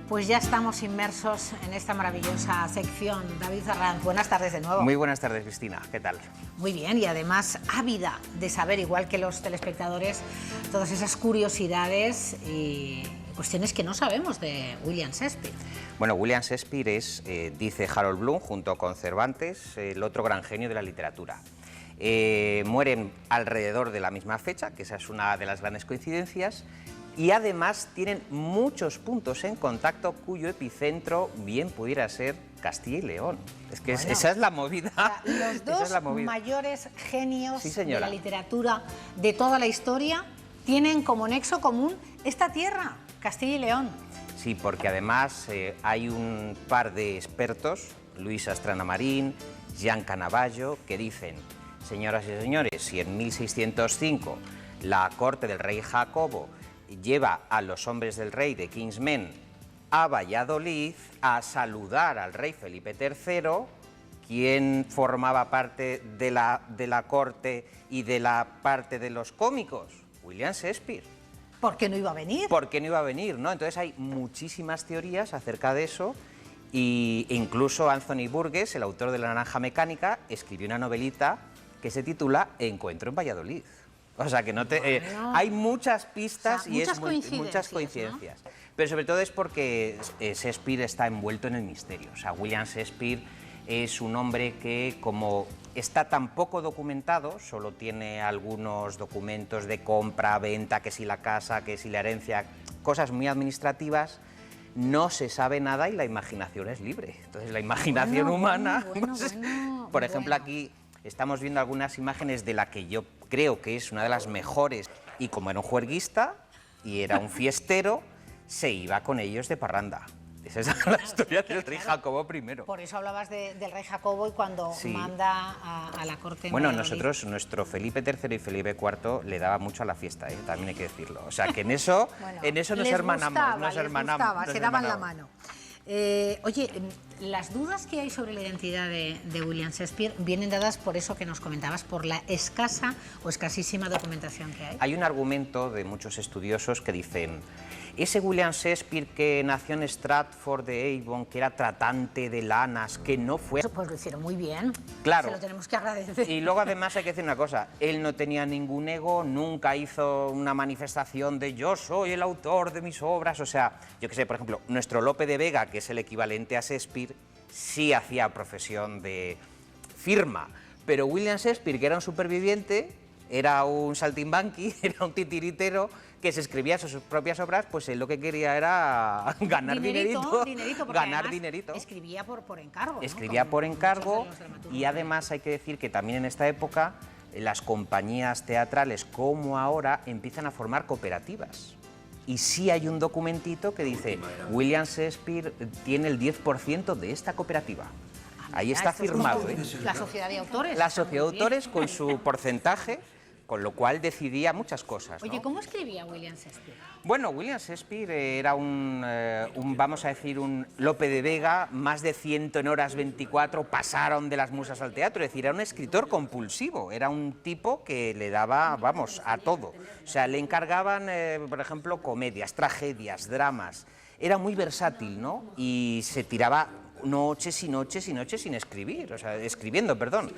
Pues ya estamos inmersos en esta maravillosa sección. David Arranz, buenas tardes de nuevo. Muy buenas tardes, Cristina. ¿Qué tal? Muy bien, y además ávida de saber, igual que los telespectadores, todas esas curiosidades y cuestiones que no sabemos de William Shakespeare. Bueno, William Shakespeare es, dice Harold Bloom, junto con Cervantes, el otro gran genio de la literatura. Mueren alrededor de la misma fecha, que esa es una de las grandes coincidencias, y además tienen muchos puntos en contacto cuyo epicentro bien pudiera ser Castilla y León. Es que bueno, esa es la movida. O sea, los dos mayores genios de la literatura de toda la historia tienen como nexo común esta tierra, Castilla y León. Sí, porque además hay un par de expertos, Luis Astrana Marín, Jean Canavallo, que dicen: señoras y señores, si en 1605 la corte del rey Jacobo lleva a los hombres del rey de Kingsmen a Valladolid a saludar al rey Felipe III, quien formaba parte de la corte y de la parte de los cómicos, William Shakespeare. ¿Por qué no iba a venir? ¿Por qué no iba a venir, no? Entonces hay muchísimas teorías acerca de eso, e incluso Anthony Burgess, el autor de La Naranja Mecánica, escribió una novelita que se titula Encuentro en Valladolid. O sea que no te, hay muchas pistas, o sea, y muchas coincidencias. ¿No? Pero sobre todo es porque Shakespeare está envuelto en el misterio. O sea, William Shakespeare es un hombre que, como está tan poco documentado, solo tiene algunos documentos de compra, venta, que si la casa, que si la herencia, cosas muy administrativas, no se sabe nada y la imaginación es libre. Entonces la imaginación humana, por ejemplo, aquí estamos viendo algunas imágenes de la que yo creo que es una de las mejores, y como era un juerguista y era un fiestero, se iba con ellos de parranda. Esa es la historia del rey Jacobo I. Por eso hablabas del rey Jacobo y cuando manda a la corte. Bueno, nosotros, nuestro Felipe III y Felipe IV le daba mucho a la fiesta, también hay que decirlo. O sea, que en eso, bueno, nos hermanamos. Se daban la mano. Oye, las dudas que hay sobre la identidad de William Shakespeare vienen dadas por eso que nos comentabas, por la escasa o escasísima documentación que hay. Hay un argumento de muchos estudiosos que dicen: ese William Shakespeare que nació en Stratford de Avon, que era tratante de lanas, que no fue... Pues lo hicieron muy bien, claro, se lo tenemos que agradecer. Y luego además hay que decir una cosa: él no tenía ningún ego, nunca hizo una manifestación de yo soy el autor de mis obras. O sea, yo que sé, por ejemplo, nuestro Lope de Vega, que es el equivalente a Shakespeare, sí hacía profesión de firma, pero William Shakespeare, que era un superviviente, era un saltimbanqui, era un titiritero que se escribía sus propias obras, pues él lo que quería era ganar dinerito, ganar dinerito. Escribía por encargo. Escribía, ¿no?, por encargo, y además hay que decir que también en esta época las compañías teatrales, como ahora, empiezan a formar cooperativas. Y sí hay un documentito que dice: William Shakespeare tiene el 10% de esta cooperativa. Ahí está firmado. La sociedad de autores. La sociedad de autores con su porcentaje, con lo cual decidía muchas cosas, ¿no? Oye, ¿cómo escribía William Shakespeare? Bueno, William Shakespeare era vamos a decir, un Lope de Vega, más de 100 en horas 24 pasaron de las musas al teatro, es decir, era un escritor compulsivo, era un tipo que le daba, vamos, a todo. O sea, le encargaban, por ejemplo, comedias, tragedias, dramas, era muy versátil, ¿no? Y se tiraba noches y noches y noches sin escribir, o sea, escribiendo, perdón.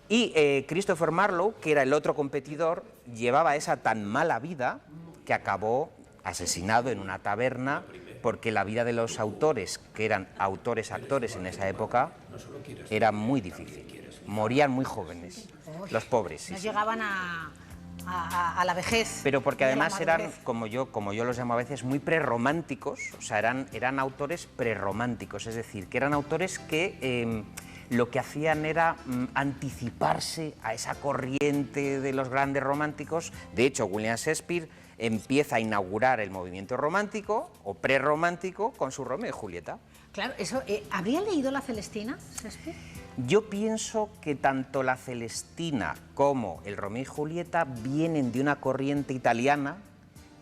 Y Christopher Marlowe, que era el otro competidor, llevaba esa tan mala vida que acabó asesinado en una taberna, porque la vida de los autores, que eran autores-actores en esa época, era muy difícil. Morían muy jóvenes, los pobres. No llegaban a la vejez. Pero porque además eran, como yo los llamo a veces, muy prerrománticos, o sea, eran autores prerrománticos, es decir, que eran autores que lo que hacían era anticiparse a esa corriente de los grandes románticos. De hecho, William Shakespeare empieza a inaugurar el movimiento romántico o prerromántico con su Romeo y Julieta. Claro, eso, ¿habría leído La Celestina, Shakespeare? Yo pienso que tanto La Celestina como el Romeo y Julieta vienen de una corriente italiana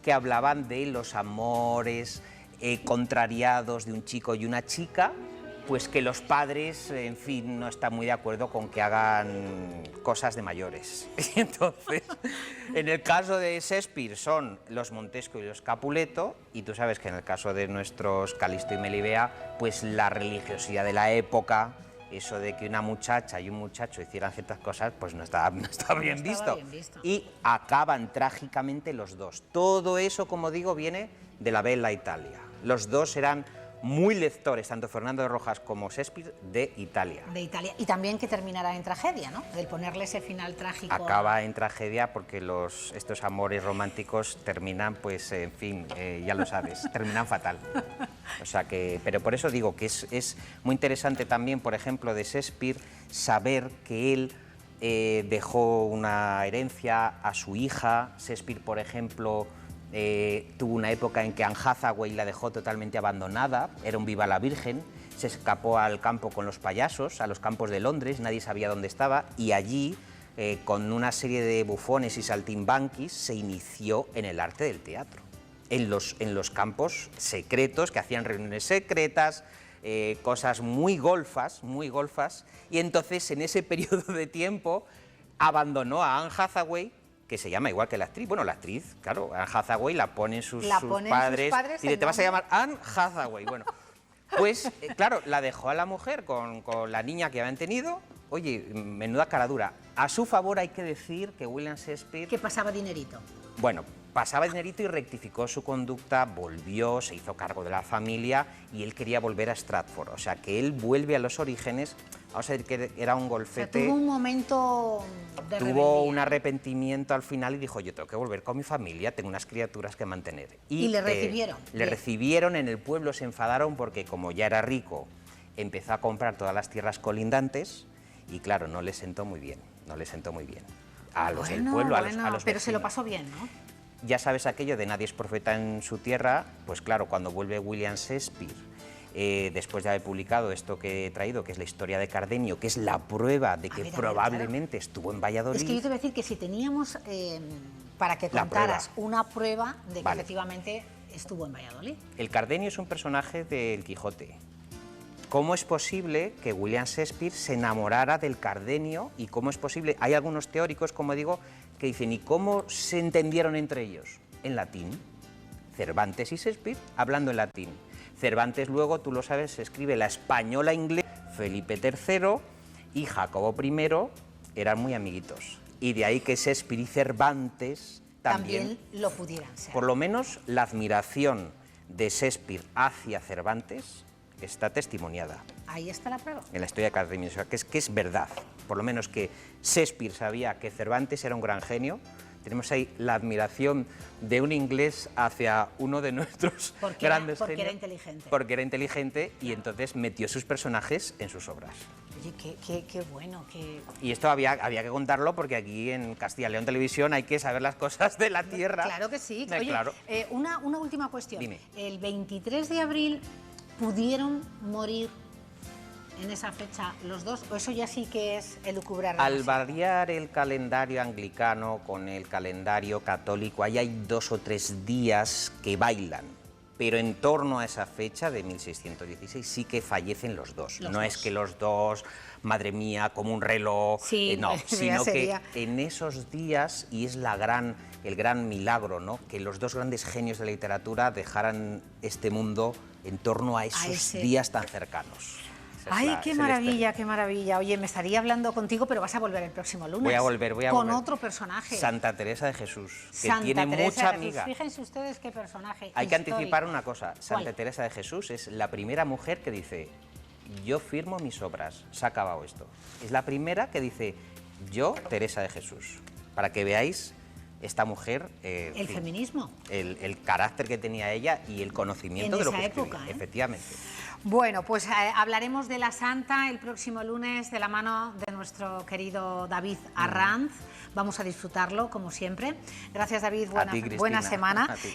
que hablaban de los amores contrariados de un chico y una chica, pues que los padres, en fin, no están muy de acuerdo con que hagan cosas de mayores. Y entonces, en el caso de Shakespeare son los Montesco y los Capuleto, y tú sabes que en el caso de nuestros Calisto y Melibea, pues la religiosidad de la época, eso de que una muchacha y un muchacho hicieran ciertas cosas, pues no estaba bien visto. Y acaban trágicamente los dos. Todo eso, como digo, viene de la Bella Italia. Los dos eran muy lectores, tanto Fernando de Rojas como Shakespeare, de Italia. De Italia. Y también que terminará en tragedia, ¿no? Del ponerle ese final trágico. Acaba en tragedia porque estos amores románticos terminan, pues, en fin, ya lo sabes, terminan fatal. O sea que, pero por eso digo que es muy interesante también, por ejemplo, de Shakespeare, saber que él dejó una herencia a su hija. Shakespeare, por ejemplo, tuvo una época en que Anne Hathaway la dejó totalmente abandonada, era un viva la virgen, se escapó al campo con los payasos, a los campos de Londres, nadie sabía dónde estaba, y allí, con una serie de bufones y saltimbanquis, se inició en el arte del teatro, en los campos secretos, que hacían reuniones secretas, cosas muy golfas, y entonces en ese periodo de tiempo abandonó a Anne Hathaway, que se llama igual que la actriz. Bueno, la actriz, claro, Anne Hathaway la ponen sus padres y te vas a llamar Anne Hathaway. Bueno, pues claro, la dejó a la mujer con la niña que habían tenido. Oye, menuda cara dura. A su favor hay que decir que William Shakespeare... Que pasaba dinerito. Bueno, pasaba dinerito y rectificó su conducta, volvió, se hizo cargo de la familia y él quería volver a Stratford. O sea, que él vuelve a los orígenes. Vamos a decir que era un golfete. O sea, tuvo un momento de rebeldía. Tuvo un arrepentimiento al final y dijo, yo tengo que volver con mi familia, tengo unas criaturas que mantener. Y le recibieron. Le recibieron, en el pueblo se enfadaron porque como ya era rico, empezó a comprar todas las tierras colindantes y claro, no le sentó muy bien, a los del pueblo, a los pero vecinos. se lo pasó bien, ¿no? Ya sabes aquello de nadie es profeta en su tierra, pues claro, cuando vuelve William Shakespeare, después de haber publicado esto que he traído, que es la historia de Cardenio, que es la prueba de que probablemente estuvo en Valladolid. Es que yo te voy a decir que si teníamos, para que contaras una prueba de que efectivamente estuvo en Valladolid. El Cardenio es un personaje del Quijote. ¿Cómo es posible que William Shakespeare se enamorara del Cardenio y cómo es posible? Hay algunos teóricos, como digo, que dicen, ¿y cómo se entendieron entre ellos? En latín. Cervantes y Shakespeare hablando en latín. Cervantes luego, tú lo sabes, escribe la española inglesa. Felipe III y Jacobo I eran muy amiguitos. Y de ahí que Shakespeare y Cervantes también lo pudieran ser. Por lo menos la admiración de Shakespeare hacia Cervantes está testimoniada. Ahí está la prueba. En la historia de Cardenio, o sea, que es verdad. Por lo menos que Shakespeare sabía que Cervantes era un gran genio. Tenemos ahí la admiración de un inglés hacia uno de nuestros grandes genios. Porque era inteligente. Porque era inteligente y entonces metió sus personajes en sus obras. Oye, qué bueno. Y esto había que contarlo porque aquí en Castilla y León Televisión hay que saber las cosas de la tierra. Claro que sí. Oye, claro. Una última cuestión. Dime. El 23 de abril pudieron morir en esa fecha los dos, o eso ya sí que es elucubrar. Al variar el calendario anglicano con el calendario católico, ahí hay 2 o 3 días que bailan, pero en torno a esa fecha de 1616 sí que fallecen los dos. No es que los dos, madre mía, como un reloj, sí, no, sino que en esos días, y es el gran milagro, ¿no?, que los dos grandes genios de la literatura dejaran este mundo en torno a esos días tan cercanos. Ay, qué maravilla, qué maravilla. Oye, me estaría hablando contigo, pero vas a volver el próximo lunes. Voy a volver. Con otro personaje. Santa Teresa de Jesús, que tiene mucha amiga. Fíjense ustedes qué personaje Hay que anticipar una cosa. Santa Teresa de Jesús es la primera mujer que dice, yo firmo mis obras, se ha acabado esto. Es la primera que dice, yo, Teresa de Jesús. Para que veáis esta mujer... el feminismo. El carácter que tenía ella y el conocimiento de lo que escribía. Efectivamente. Bueno, pues hablaremos de la Santa el próximo lunes de la mano de nuestro querido David Arranz. Vamos a disfrutarlo, como siempre. Gracias, David. Buena semana.